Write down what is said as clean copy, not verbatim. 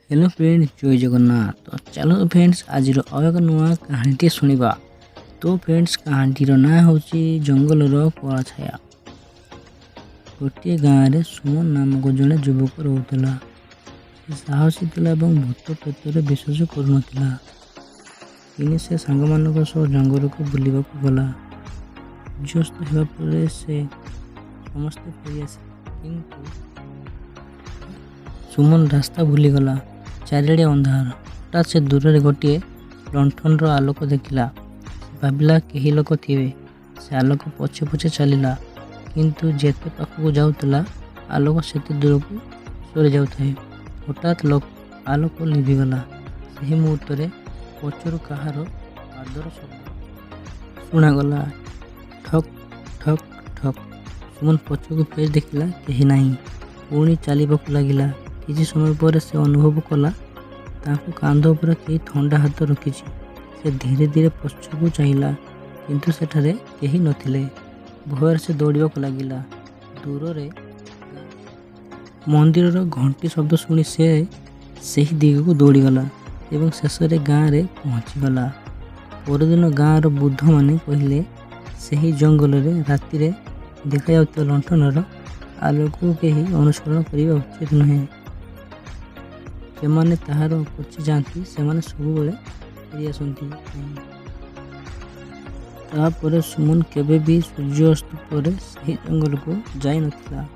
Hello friends, जय जगन्नाथ। तो चलो फ्रेंड्स, आज और एक नुआ कहानी शुणा। तो फ्रेंड्स, कहानी ना हूँ जंगलर कला छाया। गोटे गाँव में सुमन नामक जड़े युवक रोला। साहसी भूत प्रेतर विश्वास करुला। से सांग मान जंगल को बुलवाक गला। सूर्यास्त होगा से समस्ते फेरी आस, सुमन रास्ता भूलीगला। चारिड़े अंधार। हठात से दूर से गोटे लंठन आलोक देखला। भाविला कई लोक थे। से आलोक पछे पछे चलला, किंतु जेते पाखक जाऊला आलोक से दूर को सरी जाए। हठात आलोक लिभिगला। से मुहूर्त पचर कहार पादर शब्द शुणागला। ठक ठक ठक। सुमन पछक फेर देखला कहीं नहीं। पुणी चलवाक लगिला। किसी समय पर से अनुभव कला कांध पर कई ठंडा हाथ रखी। से धीरे धीरे पश्च को चाहिला, किंतु सेठारे केही नथिले। भयर से दौड़ाक लगिला। दूर रे मंदिर घंटी शब्द शुणी से सही दिग को दौड़ीगला एवं शेष गाँव में पहुँचीगला। परदिन गाँवर बुद्ध माने कहले सही जंगल रे राति रे देखा जाउଥିବା लंठनर आलोक को कहीं अनुसरण करने उचित नुहे। से ताहार पची जाती से सब फेरी आसती। तापर सुमन केबे भी सूर्यास्त पर सही जंगल को जाई नथिला।